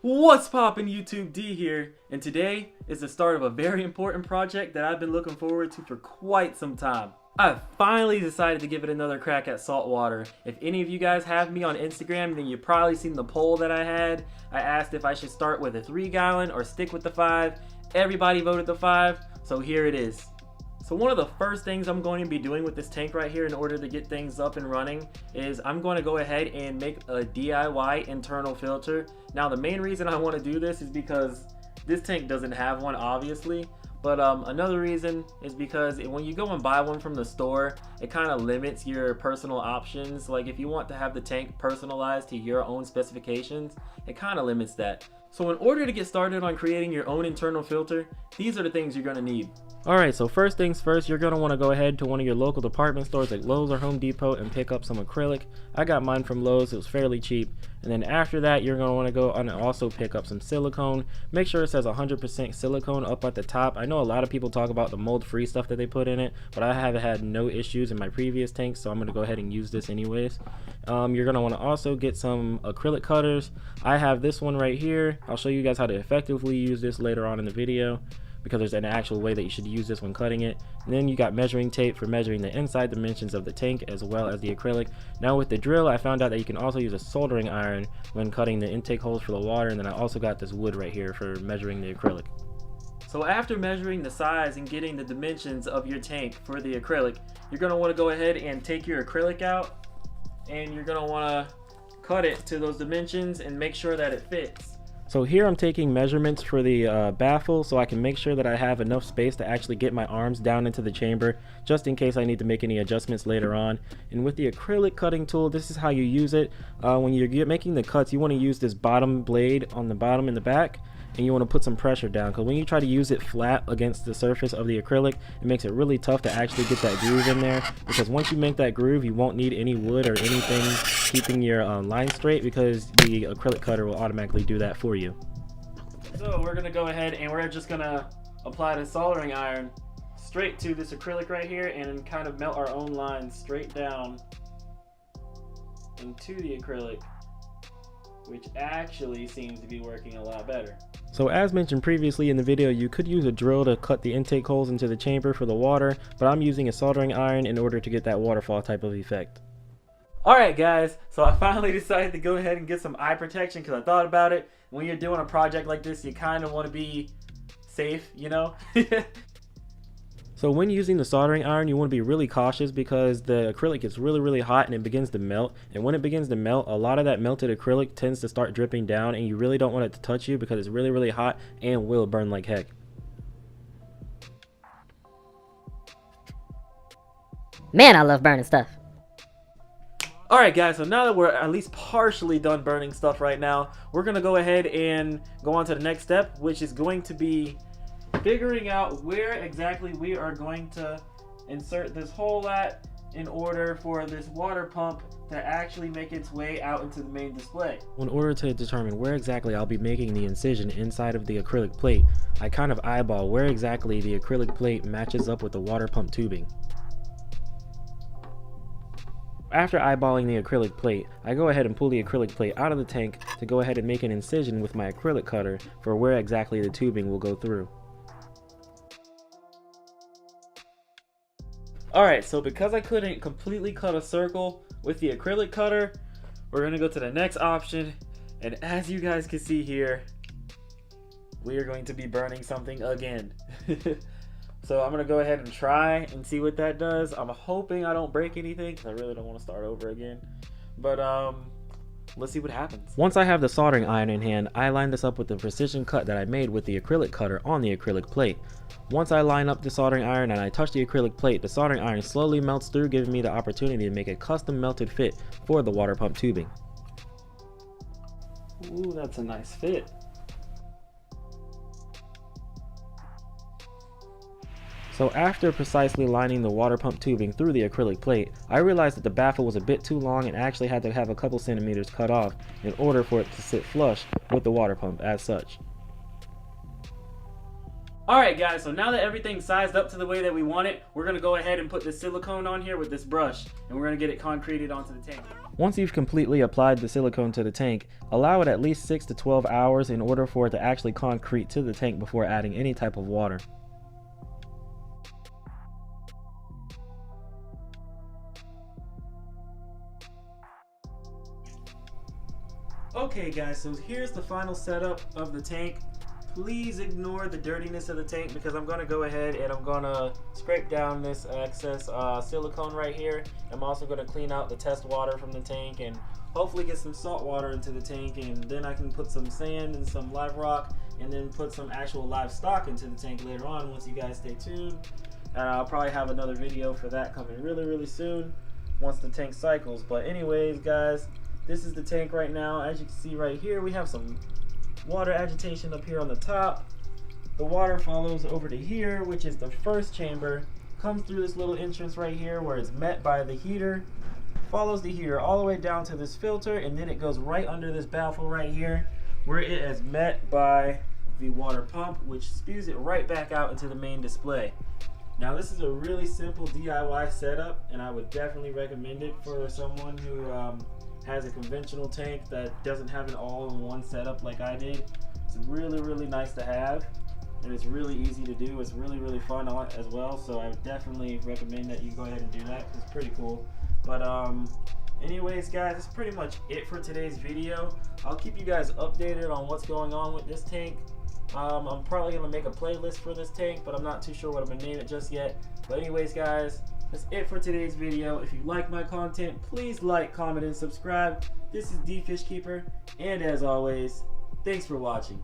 What's poppin' YouTube, D here, and today is the start of a very important project that I've been looking forward to for quite some time. I've finally decided to give it another crack at saltwater. If any of you guys have me on Instagram, then you've probably seen the poll that I had. I asked if I should start with a 3-gallon or stick with the 5. Everybody voted the 5, so here it is. So one of the first things I'm going to be doing with this tank right here in order to get things up and running is I'm going to go ahead and make a DIY internal filter. Now the main reason I want to do this is because this tank doesn't have one, obviously, but another reason is because when you go and buy one from the store, it kind of limits your personal options. Like if you want to have the tank personalized to your own specifications, it kind of limits that. So in order to get started on creating your own internal filter, these are the things you're going to need. Alright, so first things first, you're going to want to go ahead to one of your local department stores like Lowe's or Home Depot and pick up some acrylic. I got mine from Lowe's, it was fairly cheap. And then after that, you're going to want to go and also pick up some silicone. Make sure it says 100% silicone up at the top. I know a lot of people talk about the mold-free stuff that they put in it, but I have had no issues in my previous tanks, so I'm going to go ahead and use this anyways. You're going to want to also get some acrylic cutters. I have this one right here. I'll show you guys how to effectively use this later on in the video, because there's an actual way that you should use this when cutting it. And then you got measuring tape for measuring the inside dimensions of the tank as well as the acrylic. Now with the drill, I found out that you can also use a soldering iron when cutting the intake holes for the water, and then I also got this wood right here for measuring the acrylic. So after measuring the size and getting the dimensions of your tank for the acrylic, you're going to want to go ahead and take your acrylic out, and you're going to want to cut it to those dimensions and make sure that it fits. So here I'm taking measurements for the baffle so I can make sure that I have enough space to actually get my arms down into the chamber, just in case I need to make any adjustments later on. And with the acrylic cutting tool, this is how you use it. When you're making the cuts, you want to use this bottom blade on the bottom and the back, and you want to put some pressure down, because when you try to use it flat against the surface of the acrylic, it makes it really tough to actually get that groove in there, because once you make that groove, you won't need any wood or anything keeping your line straight, because the acrylic cutter will automatically do that for you. So we're going to go ahead and we're just going to apply the soldering iron straight to this acrylic right here and kind of melt our own lines straight down into the acrylic, which actually seems to be working a lot better. So as mentioned previously in the video, you could use a drill to cut the intake holes into the chamber for the water, but I'm using a soldering iron in order to get that waterfall type of effect. Alright guys, so I finally decided to go ahead and get some eye protection because I thought about it. When you're doing a project like this, you kind of want to be safe, you know? So when using the soldering iron, you want to be really cautious because the acrylic gets really hot and it begins to melt. And when it begins to melt, a lot of that melted acrylic tends to start dripping down, and you really don't want it to touch you because it's really hot and will burn like heck. Man, I love burning stuff. Alright guys, so now that we're at least partially done burning stuff right now, we're going to go ahead and go on to the next step, which is going to be figuring out where exactly we are going to insert this hole at in order for this water pump to actually make its way out into the main display. In order to determine where exactly I'll be making the incision inside of the acrylic plate, I kind of eyeball where exactly the acrylic plate matches up with the water pump tubing. After eyeballing the acrylic plate, I go ahead and pull the acrylic plate out of the tank to go ahead and make an incision with my acrylic cutter for where exactly the tubing will go through. Alright, so because I couldn't completely cut a circle with the acrylic cutter, we're going to go to the next option, and as you guys can see here, we are going to be burning something again. So I'm going to go ahead and try and see what that does. I'm hoping I don't break anything because I really don't want to start over again. But let's see what happens. Once I have the soldering iron in hand, I line this up with the precision cut that I made with the acrylic cutter on the acrylic plate. Once I line up the soldering iron and I touch the acrylic plate, the soldering iron slowly melts through, giving me the opportunity to make a custom melted fit for the water pump tubing. Ooh, that's a nice fit. So after precisely lining the water pump tubing through the acrylic plate, I realized that the baffle was a bit too long and actually had to have a couple centimeters cut off in order for it to sit flush with the water pump as such. Alright guys, so now that everything's sized up to the way that we want it, we're going to go ahead and put the silicone on here with this brush, and we're going to get it concreted onto the tank. Once you've completely applied the silicone to the tank, allow it at least 6 to 12 hours in order for it to actually concrete to the tank before adding any type of water. Okay guys, so here's the final setup of the tank. Please ignore the dirtiness of the tank because I'm going to go ahead and I'm going to scrape down this excess silicone right here. I'm also going to clean out the test water from the tank and hopefully get some salt water into the tank, and then I can put some sand and some live rock and then put some actual live stock into the tank later on once you guys stay tuned. And I'll probably have another video for that coming really soon once the tank cycles. But anyways guys, this is the tank right now. As you can see right here, we have some water agitation up here on the top. The water follows over to here, which is the first chamber, comes through this little entrance right here where it's met by the heater, follows the heater all the way down to this filter, and then it goes right under this baffle right here where it is met by the water pump, which spews it right back out into the main display. Now this is a really simple DIY setup, and I would definitely recommend it for someone who has a conventional tank that doesn't have an all-in-one setup like I did. It's really nice to have, and it's really easy to do. It's really fun as well, so I would definitely recommend that you go ahead and do that. It's pretty cool. But anyways guys, that's pretty much it for today's video. I'll keep you guys updated on what's going on with this tank. I'm probably gonna make a playlist for this tank, but I'm not too sure what I'm gonna name it just yet. But anyways guys, that's it for today's video. If you like my content, please like, comment, and subscribe. This is D Fish Keeper, and as always, thanks for watching.